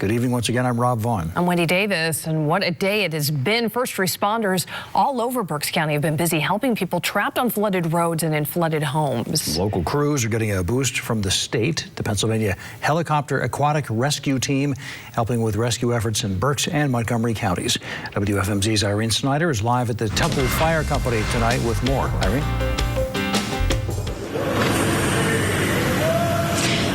Good evening once again. I'm Rob Vaughn. I'm Wendy Davis, and what a day it has been. First responders all over Berks County have been busy helping people trapped on flooded roads and in flooded homes. Local crews are getting a boost from the state. The Pennsylvania Helicopter Aquatic Rescue Team helping with rescue efforts in Berks and Montgomery counties. WFMZ's Irene SNYDER is live at the Temple Fire Company tonight with more. Irene?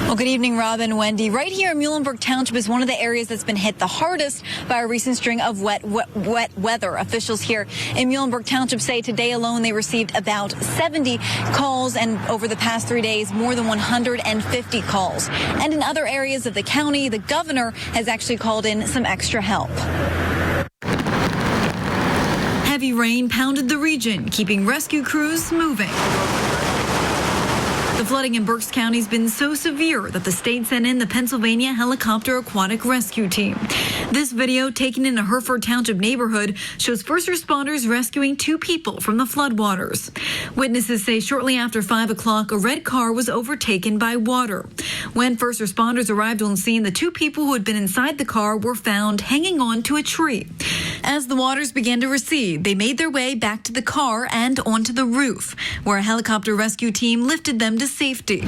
Well, good evening, Rob and Wendy. Right here in Muhlenberg Township is one of the areas that's been hit the hardest by a recent string of wet weather. Officials here in Muhlenberg Township say today alone they received about 70 calls, and over the past 3 days, more than 150 calls. And in other areas of the county, the governor has actually called in some extra help. Heavy rain pounded the region, keeping rescue crews moving. The flooding in Berks County has been so severe that the state sent in the Pennsylvania Helicopter Aquatic Rescue Team. This video, taken in a Hereford Township neighborhood, shows first responders rescuing 2 people from the floodwaters. Witnesses say shortly after 5 o'clock, a red car was overtaken by water. When first responders arrived on scene, the 2 people who had been inside the car were found hanging on to a tree. As the waters began to recede, they made their way back to the car and onto the roof, where a helicopter rescue team lifted them to safety.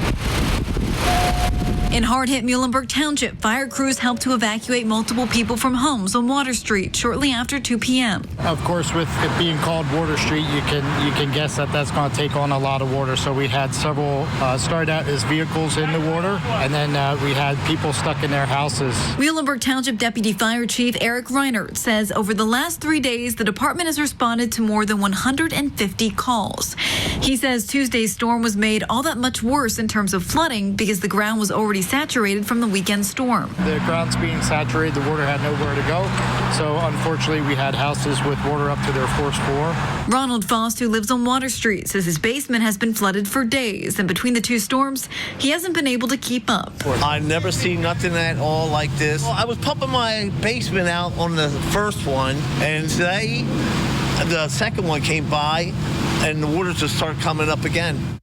In hard-hit Muhlenberg Township, fire crews helped to evacuate multiple people from homes on Water Street shortly after 2 p.m. Of course, with it being called Water Street, you can guess that that's going to take on a lot of water. So we had several started out as vehicles in the water, and then we had people stuck in their houses. Muhlenberg Township Deputy Fire Chief REINHART says over the last 3 days, the department has responded to more than 150 calls. He says Tuesday's storm was made all that much worse in terms of flooding because the ground was already saturated from the weekend storm. The ground's being saturated, the water had nowhere to go, so unfortunately we had houses with water up to their 4th floor. Ronald Faust, who lives on Water Street, says his basement has been flooded for days, and between the 2 storms, he hasn't been able to keep up. I never seen nothing at all like this. I was pumping my basement out on the first one, and today the second one came by, and the water just started coming up again.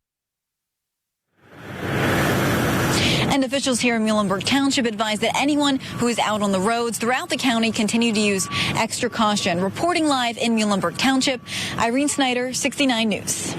And officials here in Muhlenberg Township advise that anyone who is out on the roads throughout the county continue to use extra caution. Reporting live in Muhlenberg Township, Irene SNYDER, 69 News.